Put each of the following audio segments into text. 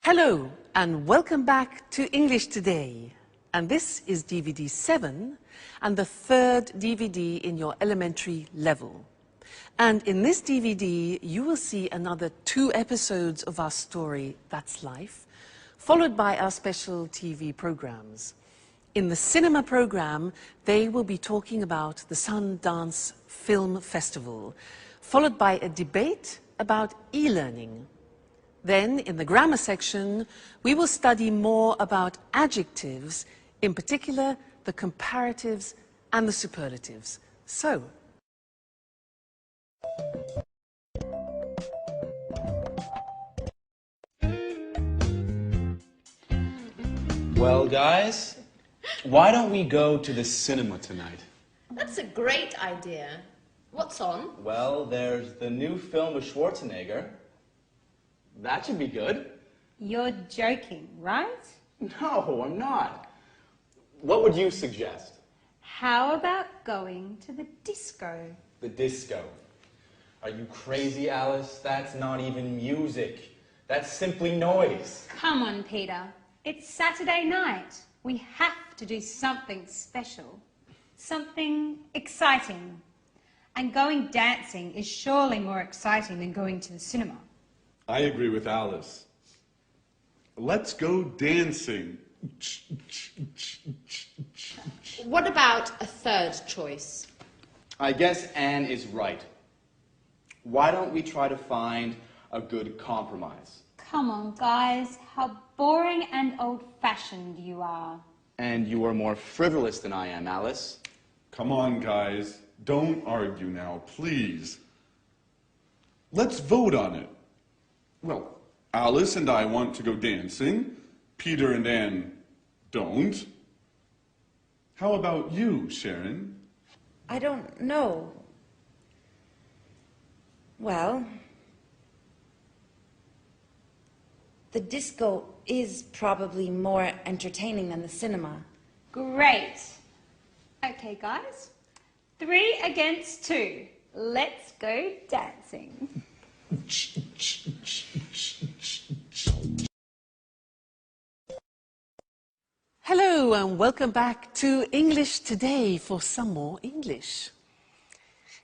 Hello and welcome back to English Today. And this is DVD 7 and the third DVD in your elementary level. And in this DVD you will see another 2 episodes of our story, That's Life, followed by our special TV programs. In the cinema program, they will be talking about the Sundance Film Festival, followed by a debate about e-learning. Then, in the grammar section, we will study more about adjectives, in particular the comparatives and the superlatives. So, well, guys, why don't we go to the cinema tonight? That's a great idea. What's on? Well, there's the new film with Schwarzenegger. That should be good. You're joking, right? No, I'm not. What would you suggest? How about going to the disco? The disco. Are you crazy, Alice? That's not even music. That's simply noise. Come on, Peter. It's Saturday night. We have to do something special. Something exciting. And going dancing is surely more exciting than going to the cinema. I agree with Alice. Let's go dancing. What about a third choice? I guess Anne is right. Why don't we try to find a good compromise? Come on, guys. How boring and old-fashioned you are. And you are more frivolous than I am, Alice. Come on, guys. Don't argue now, please. Let's vote on it. Well, Alice and I want to go dancing. Peter and Anne don't. How about you, Sharon? I don't know. Well, the disco is probably more entertaining than the cinema. Great. Okay, guys. 3 against 2. Let's go dancing. hello and welcome back to English Today for some more English.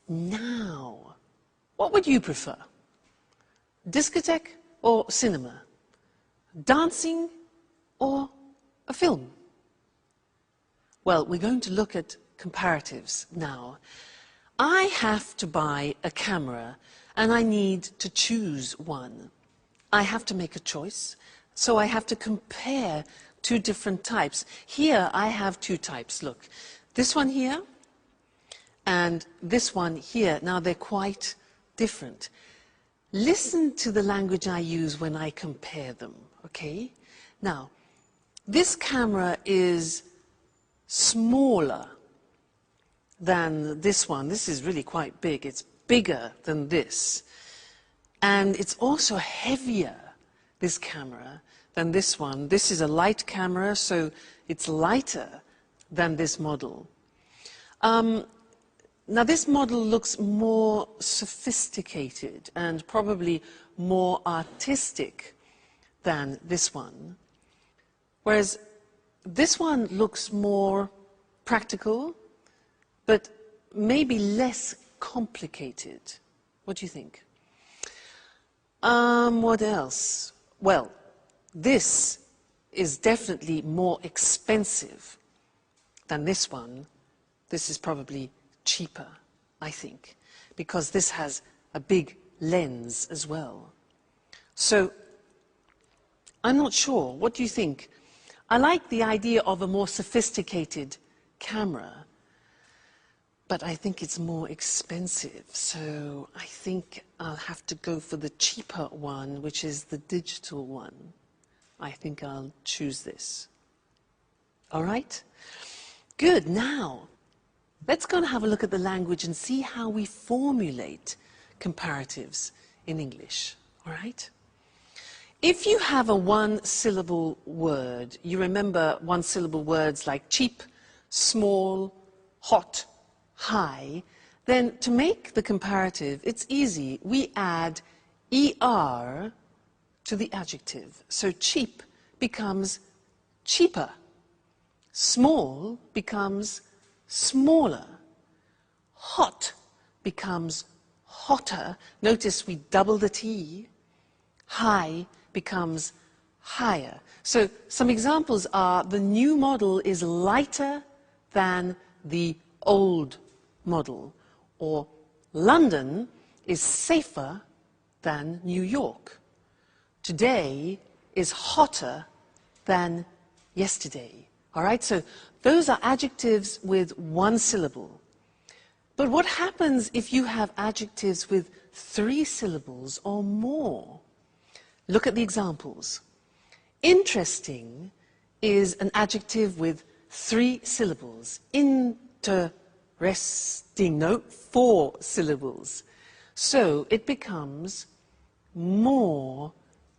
Now, what would you prefer? Discotheque or cinema? Dancing or a film? Well, we're going to look at comparatives now. I have to buy a camera and I need to choose one. I have to make a choice, so I have to compare 2 different types. Here I have 2 types, look. This one here and this one here. Now they're quite different. Listen to the language I use when I compare them, okay? Now, this camera is smaller than this one. This is really quite big. It's bigger than this. And it's also heavier, this camera, than this one. This is a light camera, so it's lighter than this model. Now this model looks more sophisticated and probably more artistic than this one. Whereas this one looks more practical, but maybe less complicated. What do you think? What else? Well, this is definitely more expensive than this one. This is probably cheaper, I think, because this has a big lens as well. So, I'm not sure. What do you think? I like the idea of a more sophisticated camera, but I think it's more expensive, so I think I'll have to go for the cheaper one, which is the digital one. I think I'll choose this. All right? Good. Now, let's go and have a look at the language and see how we formulate comparatives in English. All right? If you have a 1-syllable word, you remember 1-syllable words like cheap, small, hot, high, then to make the comparative, it's easy. We add ER to the adjective. So cheap becomes cheaper. Small becomes smaller. Hot becomes hotter. Notice we double the T. High becomes higher. So some examples are the new model is lighter than the old model, or London is safer than New York. Today is hotter than yesterday. All right, so those are adjectives with one syllable. But what happens if you have adjectives with 3 syllables or more? Look at the examples. Interesting is an adjective with 3 syllables. Interesting, no, 4 syllables. So it becomes more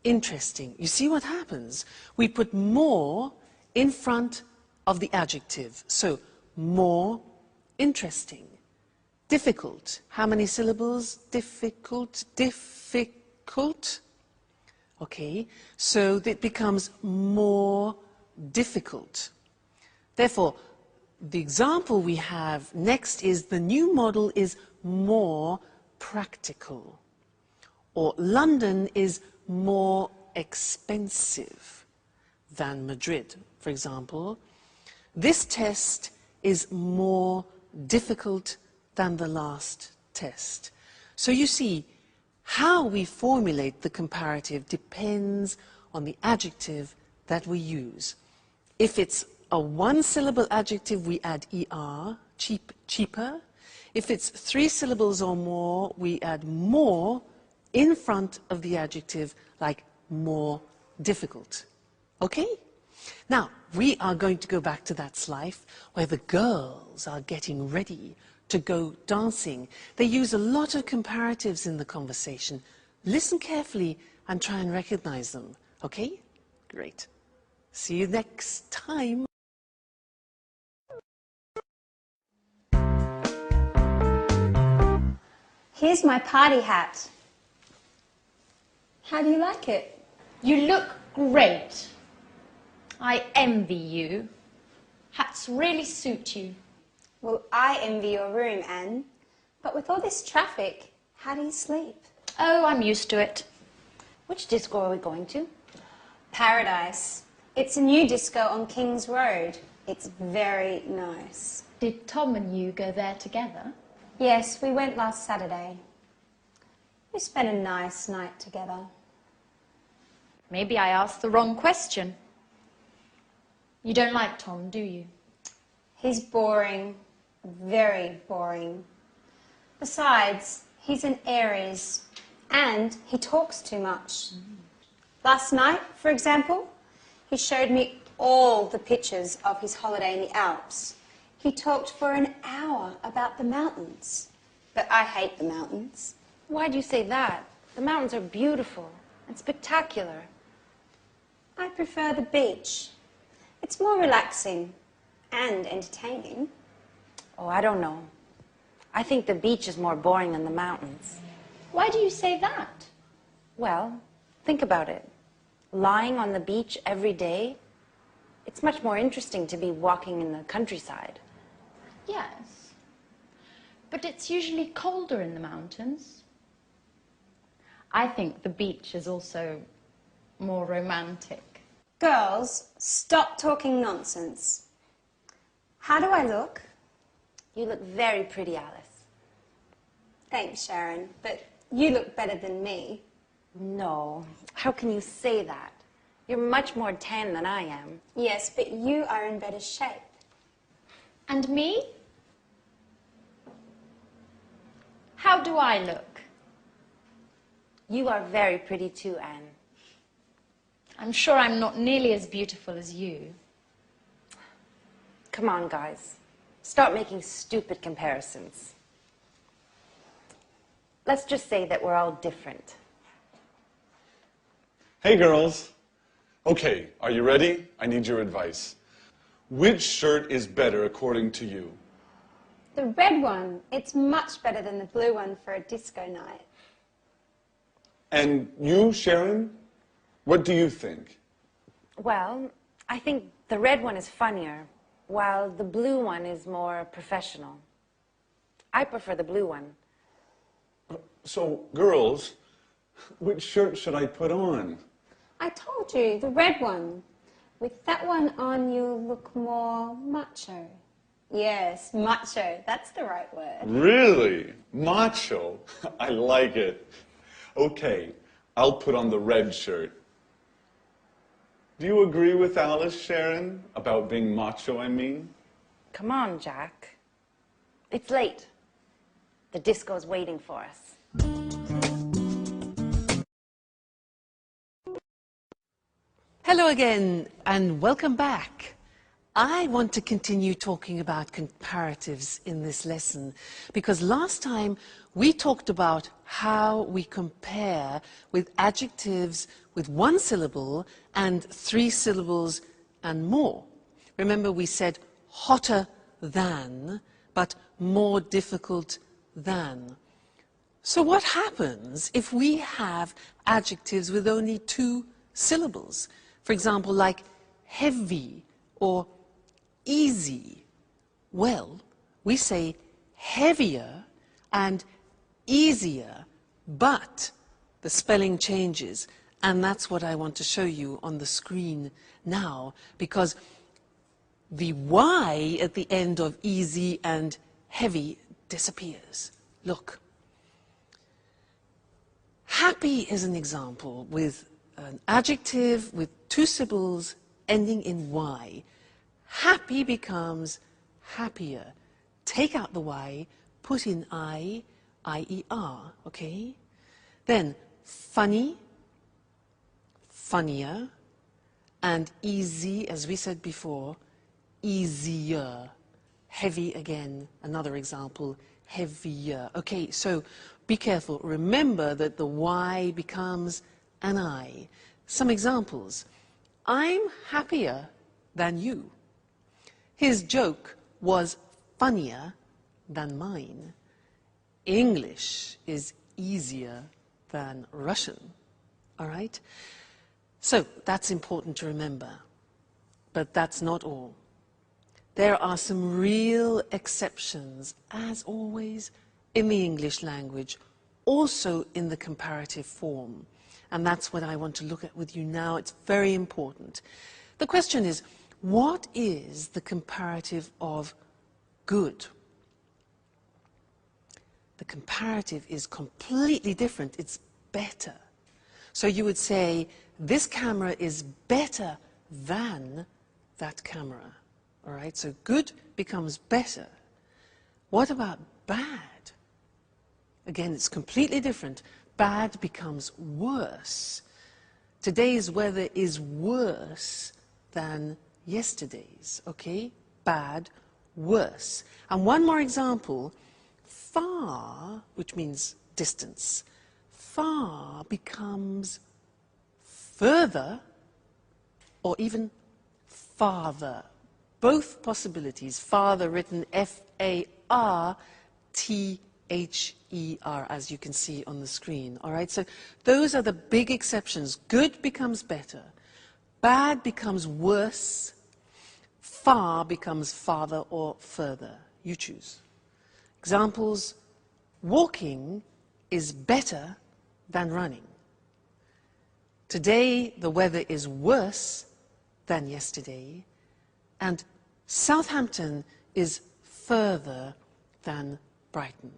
interesting. You see what happens? We put more in front of the adjective. So more interesting. Difficult. How many syllables? Difficult, difficult. Okay, so it becomes more difficult. Therefore, the example we have next is the new model is more practical. Or London is more expensive than Madrid, for example. This test is more difficult than the last test. So you see, how we formulate the comparative depends on the adjective that we use. If it's a 1-syllable adjective, we add er, cheap, cheaper. If it's 3 syllables or more, we add more in front of the adjective, like more difficult. Okay? Now, we are going to go back to that life where the girls are getting ready to go dancing. They use a lot of comparatives in the conversation. Listen carefully and try and recognize them. Okay? Great. See you next time. Here's my party hat. How do you like it? You look great. I envy you. Hats really suit you. Well, I envy your room, Anne. But with all this traffic, how do you sleep? Oh, I'm used to it. Which disco are we going to? Paradise. It's a new disco on King's Road. It's very nice. Did Tom and you go there together? Yes, we went last Saturday. We spent a nice night together. Maybe I asked the wrong question. You don't like Tom, do you? He's boring. Very boring. Besides, he's an Aries, and he talks too much. Last night, for example, he showed me all the pictures of his holiday in the Alps. He talked for an hour about the mountains. But I hate the mountains. Why do you say that? The mountains are beautiful and spectacular. I prefer the beach. It's more relaxing and entertaining. Oh, I don't know. I think the beach is more boring than the mountains. Why do you say that? Well, think about it. Lying on the beach every day, it's much more interesting to be walking in the countryside. Yes. But it's usually colder in the mountains. I think the beach is also more romantic. Girls, stop talking nonsense. How do I look? You look very pretty, Alice. Thanks, Sharon, but you look better than me. No, how can you say that? You're much more tan than I am. Yes, but you are in better shape. And me? How do I look? You are very pretty too, Anne. I'm sure I'm not nearly as beautiful as you. Come on, guys. Stop making stupid comparisons. Let's just say that we're all different. Hey, girls. Okay, are you ready? I need your advice. Which shirt is better according to you? The red one, it's much better than the blue one for a disco night. And you, Sharon? What do you think? Well, I think the red one is funnier, while the blue one is more professional. I prefer the blue one. So, girls, which shirt should I put on? I told you, the red one. With that one on, you look more macho. Yes, macho. That's the right word. Really? Macho? I like it. Okay, I'll put on the red shirt. Do you agree with Alice, Sharon, about being macho, I mean? Come on, Jack. It's late. The disco's waiting for us. Hello again, and welcome back. I want to continue talking about comparatives in this lesson because last time we talked about how we compare with adjectives with one syllable and 3 syllables and more. Remember, we said hotter than, but more difficult than. So what happens if we have adjectives with only 2 syllables? For example, like heavy or easy. Well, we say heavier and easier, but the spelling changes. And that's what I want to show you on the screen now, because the Y at the end of easy and heavy disappears. Look. Happy is an example with an adjective with 2 syllables ending in Y. Happy becomes happier. Take out the Y, put in I-E-R, okay? Then funny, funnier, and easy, as we said before, easier. Heavy again, another example, heavier. Okay, so be careful. Remember that the Y becomes an I. Some examples. I'm happier than you. His joke was funnier than mine. English is easier than Russian. All right? So that's important to remember. But that's not all. There are some real exceptions, as always, in the English language, also in the comparative form. And that's what I want to look at with you now. It's very important. The question is, what is the comparative of good? The comparative is completely different. It's better. So you would say, this camera is better than that camera. All right, so good becomes better. What about bad? Again, it's completely different. Bad becomes worse. Today's weather is worse than yesterday's, okay? Bad, worse. And one more example, far, which means distance, far becomes further or even farther. Both possibilities, farther written F-A-R-T-H-E-R, as you can see on the screen. All right, so those are the big exceptions. Good becomes better. Bad becomes worse. Far becomes farther or further. You choose. Examples, walking is better than running. Today, the weather is worse than yesterday. And Southampton is further than Brighton.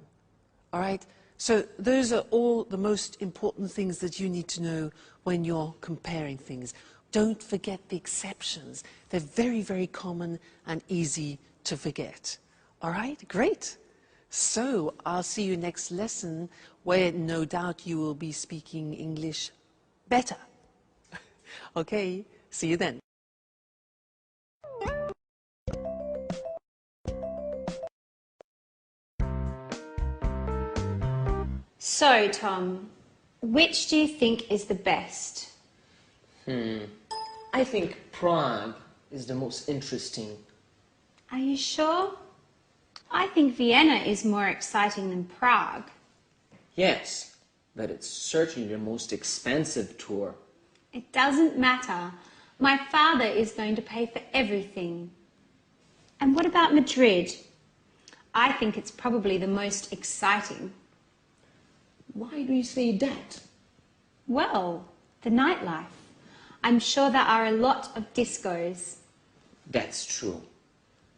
All right? So those are all the most important things that you need to know when you're comparing things. Don't forget the exceptions. They're very, very common and easy to forget. All right? Great. So I'll see you next lesson where no doubt you will be speaking English better. Okay? See you then. So, Tom, which do you think is the best? I think Prague is the most interesting. Are you sure? I think Vienna is more exciting than Prague. Yes, but it's certainly the most expensive tour. It doesn't matter. My father is going to pay for everything. And what about Madrid? I think it's probably the most exciting. Why do you say that? Well, the nightlife. I'm sure there are a lot of discos. That's true.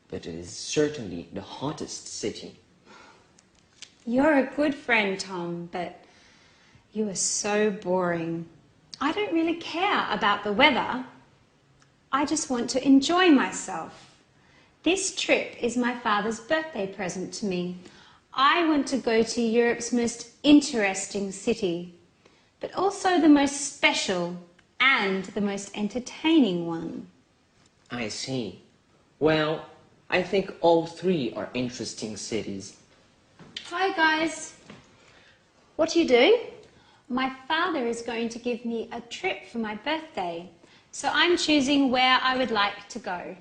But it is certainly the hottest city. You're a good friend, Tom, but you are so boring. I don't really care about the weather. I just want to enjoy myself. This trip is my father's birthday present to me. I want to go to Europe's most interesting city, but also the most special and the most entertaining one. I see. Well, I think all three are interesting cities. Hi guys. What are you doing? My father is going to give me a trip for my birthday, so I'm choosing where I would like to go.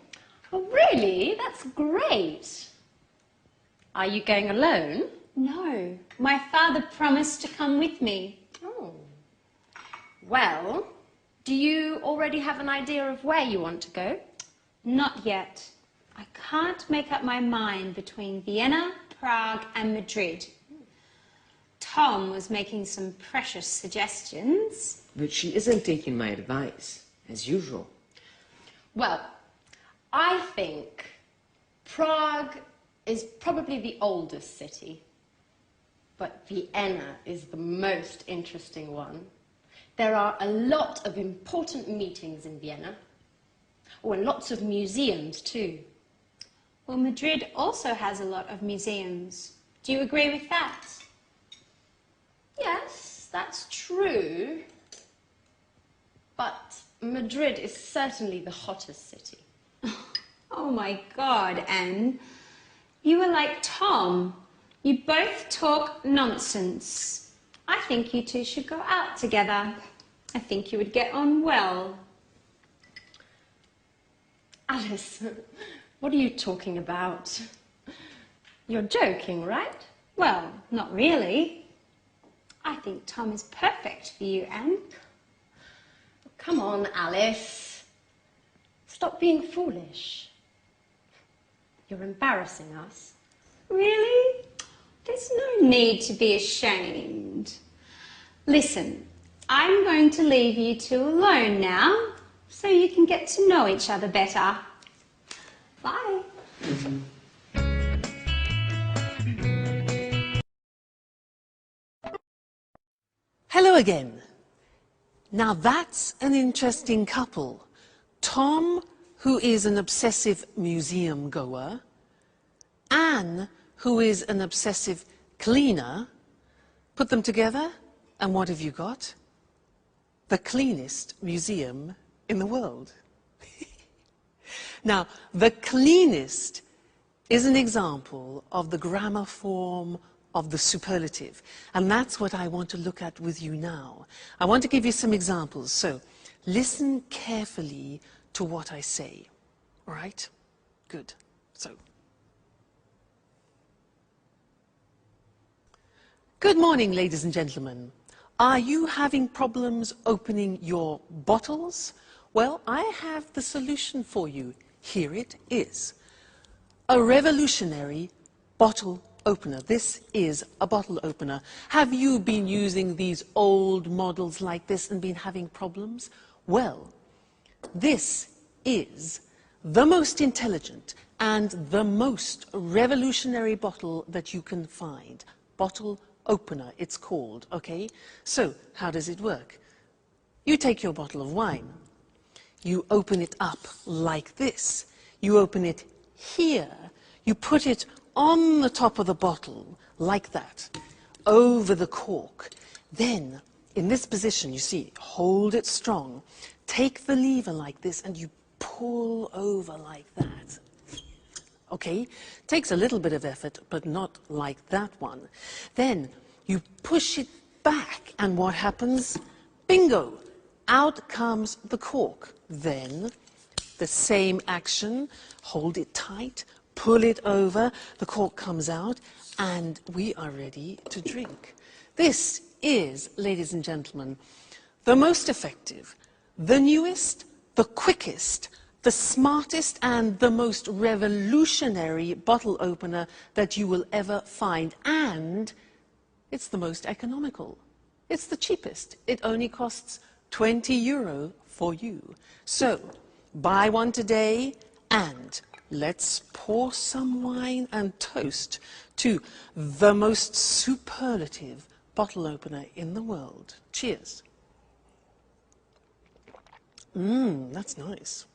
Oh really? That's great. Are you going alone? No, my father promised to come with me. Oh. Well, do you already have an idea of where you want to go? Not yet. I can't make up my mind between Vienna, Prague and Madrid. Tom was making some precious suggestions. But she isn't taking my advice, as usual. Well, I think Prague is probably the oldest city, but Vienna is the most interesting one. There are a lot of important meetings in Vienna. Oh, and lots of museums too. Well, Madrid also has a lot of museums. Do you agree with that? Yes, that's true. But Madrid is certainly the hottest city. Oh my God, Anne. You are like Tom. You both talk nonsense. I think you two should go out together. I think you would get on well. Alice, what are you talking about? You're joking, right? Well, not really. I think Tom is perfect for you, Anne. Come on, Alice. Stop being foolish. You're embarrassing us. Really? There's no need to be ashamed. Listen, I'm going to leave you two alone now, so you can get to know each other better. Bye. Hello again. Now that's an interesting couple. Tom, who is an obsessive museum goer, Anne, who is an obsessive cleaner. Put them together, and what have you got? The cleanest museum in the world. Now, the cleanest is an example of the grammar form of the superlative, and that's what I want to look at with you now. I want to give you some examples, so listen carefully to what I say. All right? Good. So, good morning, ladies and gentlemen. Are you having problems opening your bottles? Well, I have the solution for you. Here it is. A revolutionary bottle opener. This is a bottle opener. Have you been using these old models like this and been having problems? Well, this is the most intelligent and the most revolutionary bottle that you can find. Bottle opener, it's called, okay? So, how does it work? You take your bottle of wine. You open it up like this. You open it here. You put it on the top of the bottle, like that, over the cork. Then, in this position, you see, hold it strong. Take the lever like this, and you pull over like that. Okay? Takes a little bit of effort, but not like that one. Then, you push it back, and what happens? Bingo! Out comes the cork. Then, the same action, hold it tight, pull it over, the cork comes out, and we are ready to drink. This is, ladies and gentlemen, the most effective, the newest, the quickest, the smartest and the most revolutionary bottle opener that you will ever find. And it's the most economical. It's the cheapest. It only costs €20 for you. So, buy one today and let's pour some wine and toast to the most superlative bottle opener in the world. Cheers. That's nice.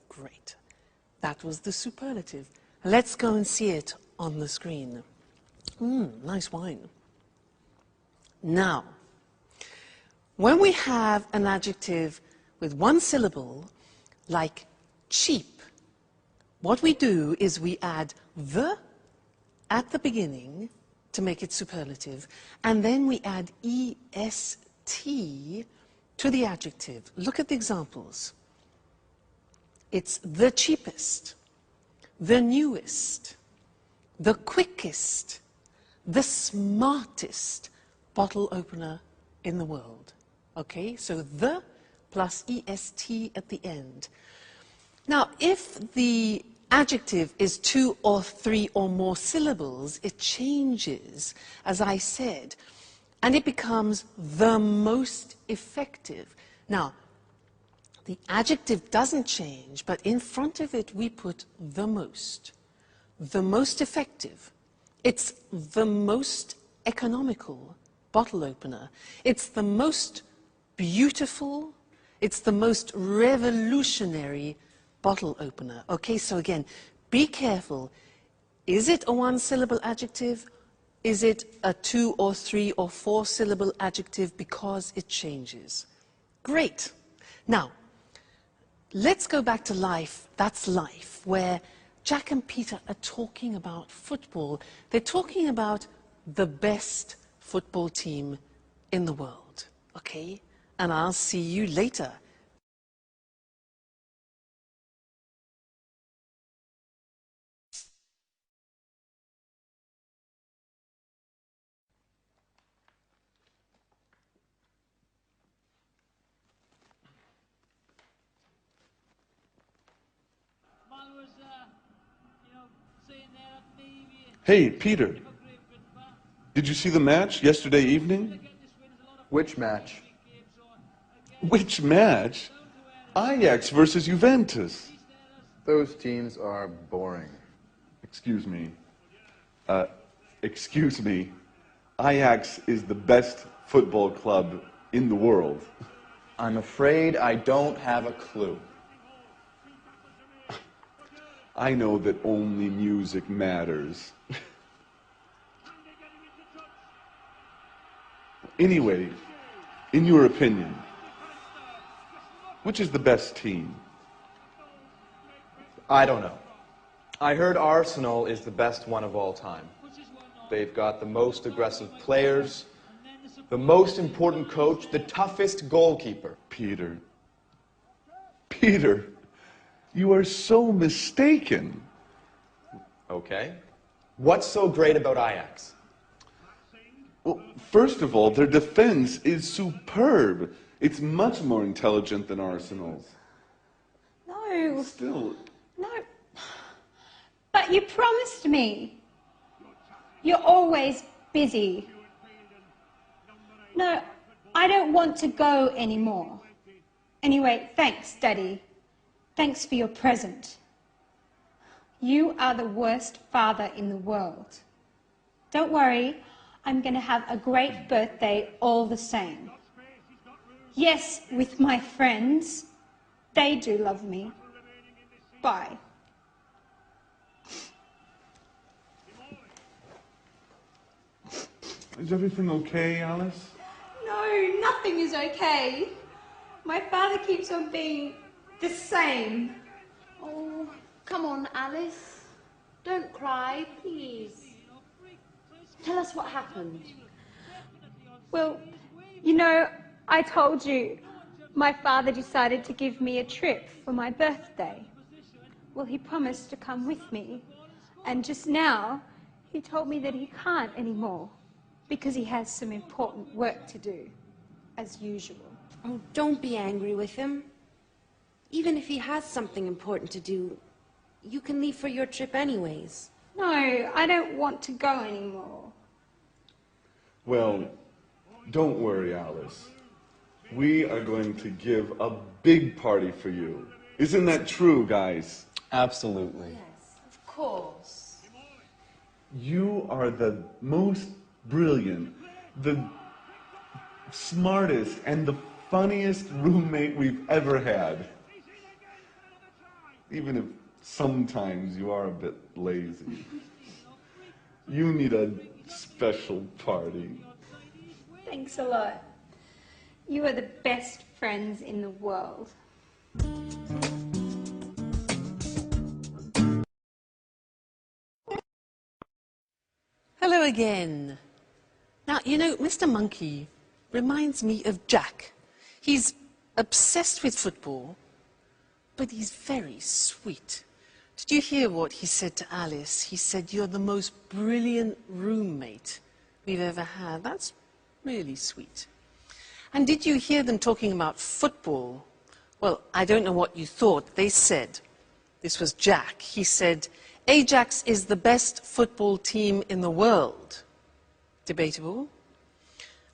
Great. That was the superlative. Let's go and see it on the screen. Nice wine. Now, when we have an adjective with one syllable, like cheap, what we do is we add the at the beginning to make it superlative, and then we add est to the adjective. Look at the examples. It's the cheapest, the newest, the quickest, the smartest bottle opener in the world. Okay, so the plus est at the end. Now, if the adjective is 2 or 3 or more syllables, it changes, as I said, and it becomes the most effective. Now, the adjective doesn't change, but in front of it we put the most effective. It's the most economical bottle opener. It's the most beautiful, it's the most revolutionary bottle opener. Okay, so again, be careful. Is it a 1-syllable adjective? Is it a 2 or 3 or 4 syllable adjective? Because it changes. Great. Now, let's go back to life. That's life, where Jack and Peter are talking about football. They're talking about the best football team in the world. Okay? And I'll see you later. Hey, Peter. Did you see the match yesterday evening? Which match? Which match? Ajax versus Juventus. Those teams are boring. Excuse me. Excuse me. Ajax is the best football club in the world. I'm afraid I don't have a clue. I know that only music matters. Anyway, in your opinion, which is the best team? I don't know. I heard Arsenal is the best one of all time. They've got the most aggressive players, the most important coach, the toughest goalkeeper. Peter. Peter, you are so mistaken. Okay. What's so great about Ajax? Well, first of all, their defense is superb. It's much more intelligent than Arsenal's. No. Still. No. But you promised me. You're always busy. No, I don't want to go anymore. Anyway, thanks, Daddy. Thanks for your present. You are the worst father in the world. Don't worry, I'm going to have a great birthday all the same. Yes, with my friends. They do love me. Bye. Is everything okay, Alice? No, nothing is okay. My father keeps on being the same. Oh, come on, Alice. Don't cry, please. Tell us what happened. Well, you know, I told you my father decided to give me a trip for my birthday. Well, he promised to come with me. And just now, he told me that he can't anymore because he has some important work to do, as usual. Oh, don't be angry with him. Even if he has something important to do, you can leave for your trip anyways. No, I don't want to go anymore. Well, don't worry, Alice. We are going to give a big party for you. Isn't that true, guys? Absolutely. Yes, of course. You are the most brilliant, the smartest, and the funniest roommate we've ever had. Even if sometimes you are a bit lazy. You need a special party. Thanks a lot. You are the best friends in the world. Hello again. Now, you know, Mr. Monkey reminds me of Jack. He's obsessed with football, but he's very sweet. Did you hear what he said to Alice? He said, "You're the most brilliant roommate we've ever had." That's really sweet. And did you hear them talking about football? Well, I don't know what you thought. They said, this was Jack, he said, "Ajax is the best football team in the world." Debatable.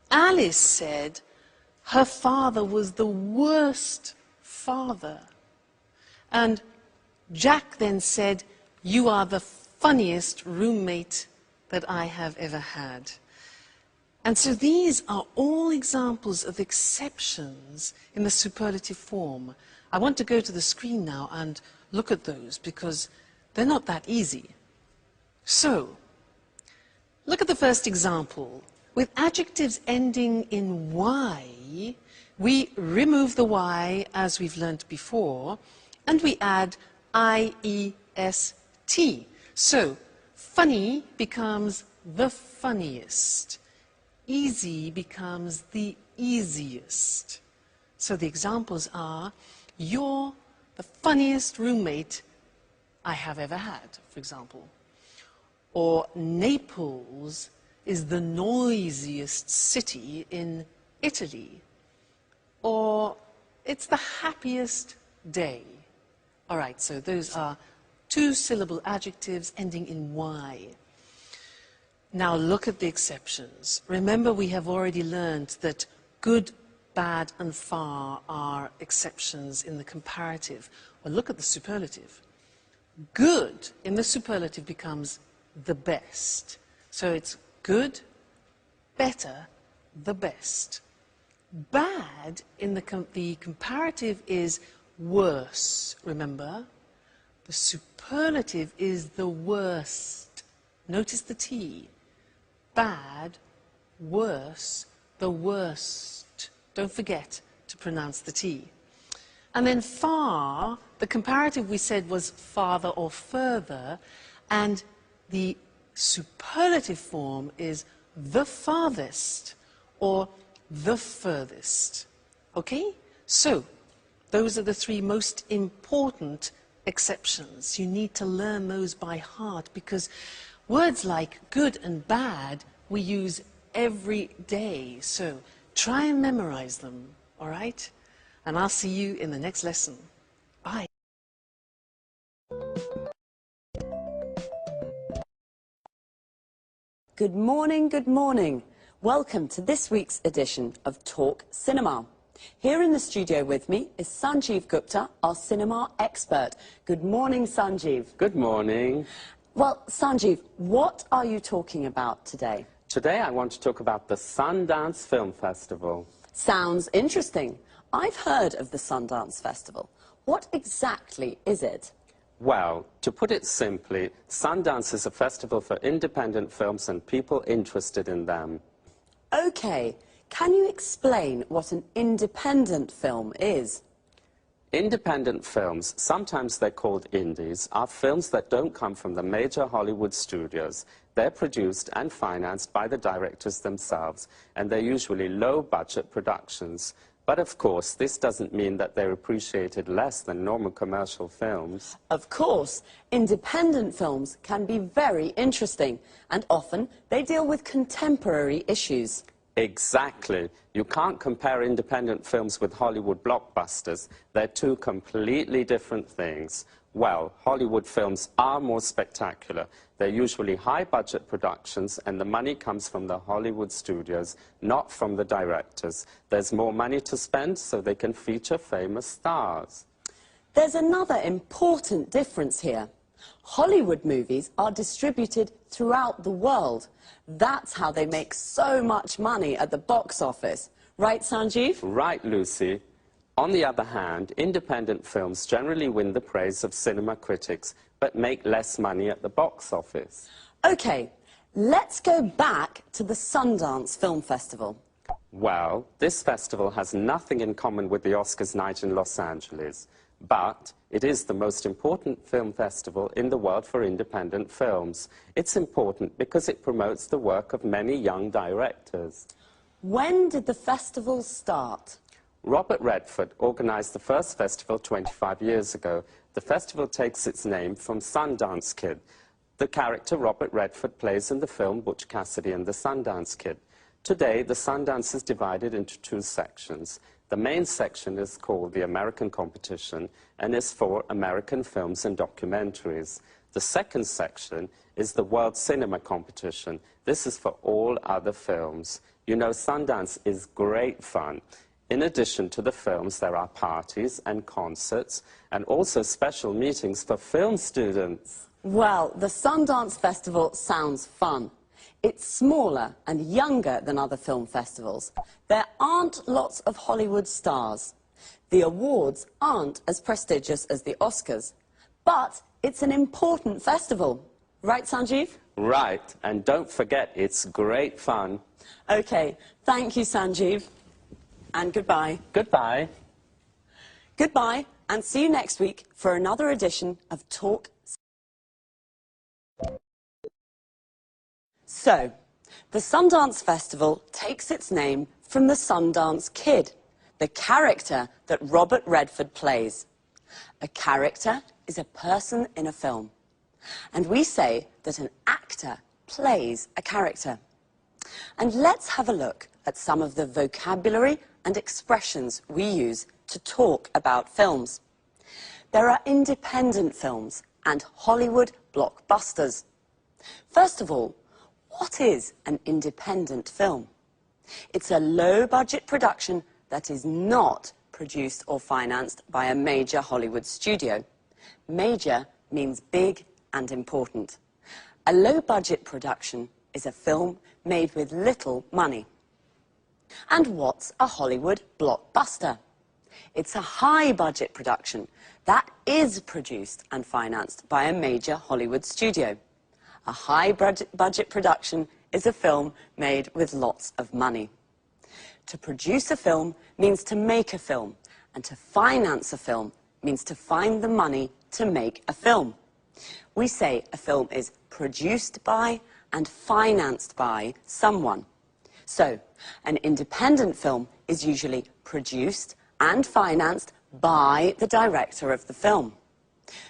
Alice said her father was the worst father. And Jack then said, "You are the funniest roommate that I have ever had." And so these are all examples of exceptions in the superlative form. I want to go to the screen now and look at those because they're not that easy. So, look at the first example. With adjectives ending in Y, we remove the Y as we've learnt before, and we add I-E-S-T. So, funny becomes the funniest. Easy becomes the easiest. So the examples are, "You're the funniest roommate I have ever had," for example. Or, "Naples is the noisiest city in Italy." Or, "It's the happiest day." All right, so those are two-syllable adjectives ending in Y. Now look at the exceptions. Remember, we have already learned that good, bad, and far are exceptions in the comparative. Well, look at the superlative. Good in the superlative becomes the best. So it's good, better, the best. Bad in the comparative is worse, remember? The superlative is the worst. Notice the T. Bad, worse, the worst. Don't forget to pronounce the T. And then far, the comparative we said was farther or further, and the superlative form is the farthest or the furthest. Okay? So, those are the three most important exceptions. You need to learn those by heart because words like good and bad we use every day. So try and memorize them, all right? And I'll see you in the next lesson. Bye. Good morning, good morning. Welcome to this week's edition of Talk Cinema. Here in the studio with me is Sanjeev Gupta, our cinema expert. Good morning, Sanjeev. Good morning. Well, Sanjeev, what are you talking about today? Today I want to talk about the Sundance Film Festival. Sounds interesting. I've heard of the Sundance Festival. What exactly is it? Well, to put it simply, Sundance is a festival for independent films and people interested in them. Okay, can you explain what an independent film is? Independent films, sometimes they're called indies, are films that don't come from the major Hollywood studios. They're produced and financed by the directors themselves, and they're usually low-budget productions. But of course, this doesn't mean that they're appreciated less than normal commercial films. Of course, independent films can be very interesting, and often they deal with contemporary issues. Exactly. You can't compare independent films with Hollywood blockbusters. They're two completely different things. Well, Hollywood films are more spectacular. They're usually high-budget productions, and the money comes from the Hollywood studios, not from the directors. There's more money to spend, so they can feature famous stars. There's another important difference here. Hollywood movies are distributed throughout the world. That's how they make so much money at the box office. Right, Sanjeev? Right, Lucy. On the other hand, independent films generally win the praise of cinema critics, but make less money at the box office. OK, let's go back to the Sundance Film Festival. Well, this festival has nothing in common with the Oscars night in Los Angeles, but it is the most important film festival in the world for independent films. It's important because it promotes the work of many young directors. When did the festival start? Robert Redford organized the first festival 25 years ago. The festival takes its name from Sundance Kid, the character Robert Redford plays in the film Butch Cassidy and the Sundance Kid. Today, the Sundance is divided into two sections. The main section is called the American Competition and is for American films and documentaries. The second section is the World Cinema Competition. This is for all other films. You know, Sundance is great fun. In addition to the films, there are parties and concerts and also special meetings for film students. Well, the Sundance Festival sounds fun. It's smaller and younger than other film festivals. There aren't lots of Hollywood stars. The awards aren't as prestigious as the Oscars. But it's an important festival. Right, Sanjeev? Right, and don't forget, it's great fun. OK, thank you, Sanjeev. And goodbye. Goodbye. Goodbye, and see you next week for another edition of Talk. So, the Sundance Festival takes its name from the Sundance Kid, the character that Robert Redford plays. A character is a person in a film. And we say that an actor plays a character. And let's have a look at some of the vocabulary and expressions we use to talk about films. There are independent films and Hollywood blockbusters. First of all, what is an independent film? It's a low-budget production that is not produced or financed by a major Hollywood studio. Major means big and important. A low-budget production is a film made with little money. And what's a Hollywood blockbuster? It's a high-budget production that is produced and financed by a major Hollywood studio. A high-budget production is a film made with lots of money. To produce a film means to make a film, and to finance a film means to find the money to make a film. We say a film is produced by and financed by someone. So, an independent film is usually produced and financed by the director of the film.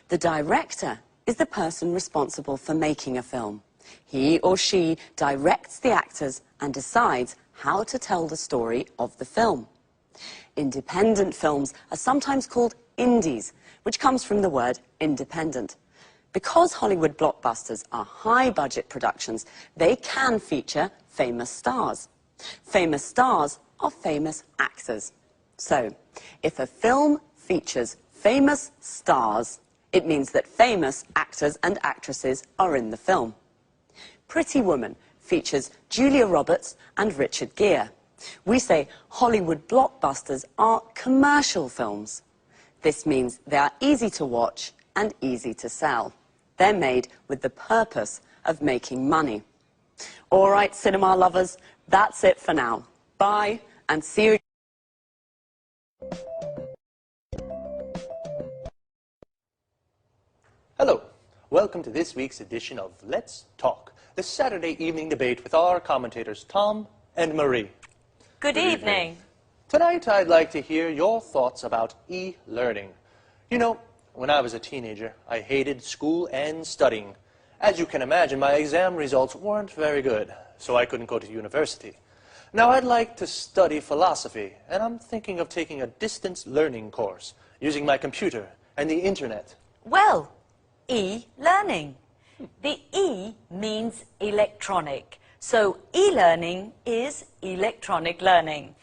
The director is the person responsible for making a film. He or she directs the actors and decides how to tell the story of the film. Independent films are sometimes called indies, which comes from the word independent. Because Hollywood blockbusters are high-budget productions, they can feature famous stars. Famous stars are famous actors. So, if a film features famous stars, it means that famous actors and actresses are in the film. Pretty Woman features Julia Roberts and Richard Gere. We say Hollywood blockbusters are commercial films. This means they are easy to watch and easy to sell. They're made with the purpose of making money. All right, cinema lovers, that's it for now. Bye, and see you. Hello. Welcome to this week's edition of Let's Talk, the Saturday evening debate with our commentators Tom and Marie. Good evening. Tonight I'd like to hear your thoughts about e-learning. You know, when I was a teenager, I hated school and studying. As you can imagine, my exam results weren't very good, so I couldn't go to university. Now, I'd like to study philosophy, and I'm thinking of taking a distance learning course using my computer and the internet. Well, e-learning. The E means electronic, so e-learning is electronic learning.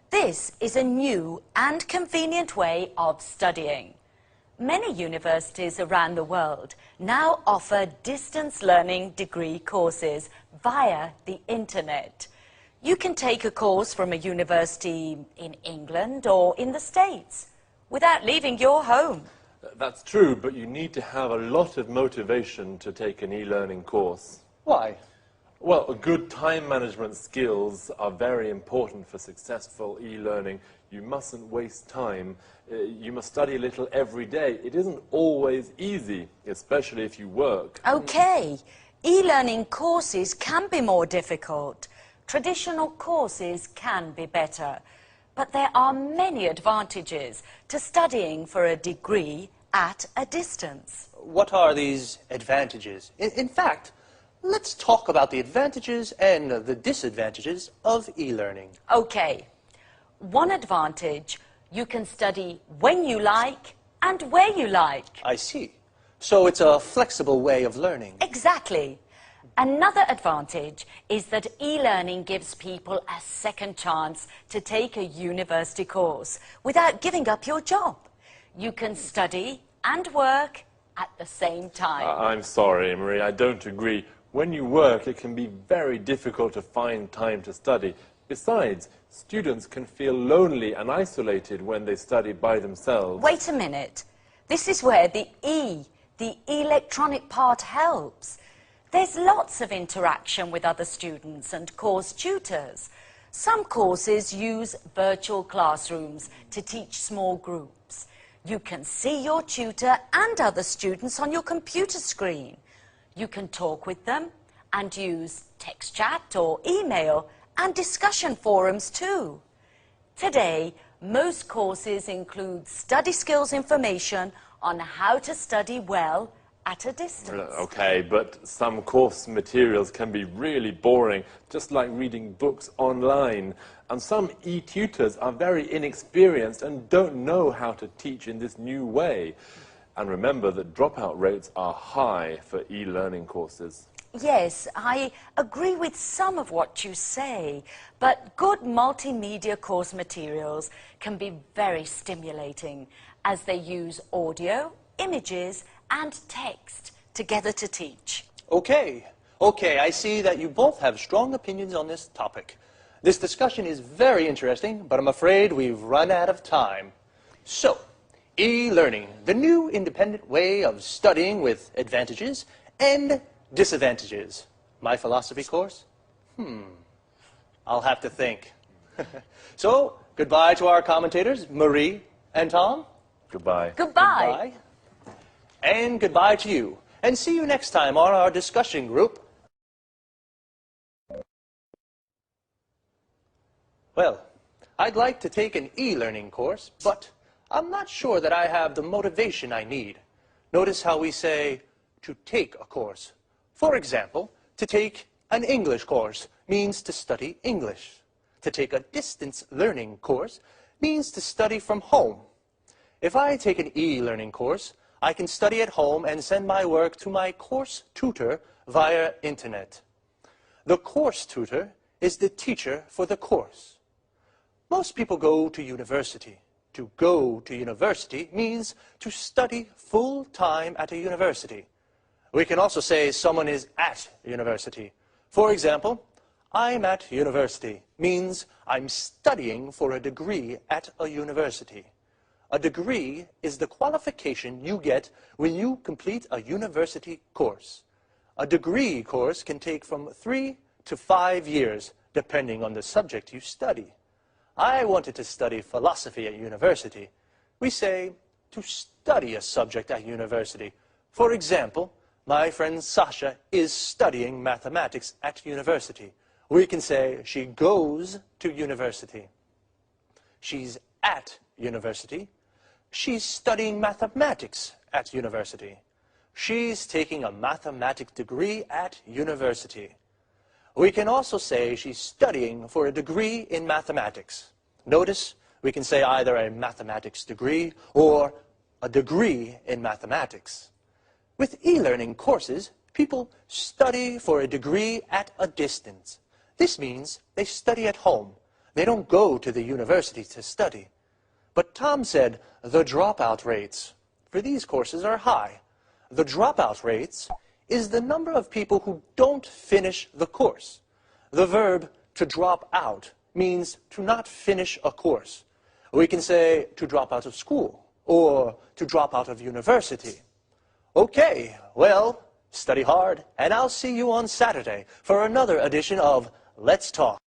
This is a new and convenient way of studying. Many universities around the world now offer distance learning degree courses via the internet. You can take a course from a university in England or in the States without leaving your home. That's true, but you need to have a lot of motivation to take an e-learning course. Why? Well, good time management skills are very important for successful e-learning. You mustn't waste time. You must study a little every day. It isn't always easy, especially if you work. Okay, e-learning courses can be more difficult. Traditional courses can be better. But there are many advantages to studying for a degree at a distance. What are these advantages? In fact, let's talk about the advantages and the disadvantages of e-learning. Okay. One advantage, you can study when you like and where you like. I see. So it's a flexible way of learning. Exactly. Another advantage is that e-learning gives people a second chance to take a university course without giving up your job. You can study and work at the same time. I'm sorry, Marie, I don't agree. When you work, it can be very difficult to find time to study. Besides, students can feel lonely and isolated when they study by themselves. Wait a minute. This is where the electronic part helps. There's lots of interaction with other students and course tutors. Some courses use virtual classrooms to teach small groups. You can see your tutor and other students on your computer screen. You can talk with them and use text chat or email and discussion forums too. Today, most courses include study skills information on how to study well at a distance. Okay, but some course materials can be really boring, just like reading books online. And some e-tutors are very inexperienced and don't know how to teach in this new way. And remember that dropout rates are high for e-learning courses. Yes, I agree with some of what you say, but good multimedia course materials can be very stimulating as they use audio, images, and text together to teach. Okay, I see that you both have strong opinions on this topic. This discussion is very interesting, but I'm afraid we've run out of time. So, e-learning, the new independent way of studying with advantages and disadvantages. My philosophy course? I'll have to think. So, goodbye to our commentators, Marie and Tom. Goodbye. Goodbye. And goodbye to you. And see you next time on our discussion group. Well, I'd like to take an e-learning course, but I'm not sure that I have the motivation I need. Notice how we say to take a course. For example, to take an English course means to study English. To take a distance learning course means to study from home. If I take an e-learning course, I can study at home and send my work to my course tutor via internet. The course tutor is the teacher for the course. Most people go to university. To go to university means to study full-time at a university. We can also say someone is at university. For example, I'm at university means I'm studying for a degree at a university. A degree is the qualification you get when you complete a university course. A degree course can take from 3 to 5 years, depending on the subject you study. I wanted to study philosophy at university. We say to study a subject at university. For example, my friend Sasha is studying mathematics at university. We can say she goes to university. She's at university. She's studying mathematics at university. She's taking a mathematics degree at university. We can also say she's studying for a degree in mathematics. Notice we can say either a mathematics degree or a degree in mathematics. With e-learning courses, people study for a degree at a distance. This means they study at home. They don't go to the university to study. But Tom said the dropout rates for these courses are high. The dropout rates is the number of people who don't finish the course. The verb to drop out means to not finish a course. We can say to drop out of school or to drop out of university. Okay, well, study hard, and I'll see you on Saturday for another edition of Let's Talk.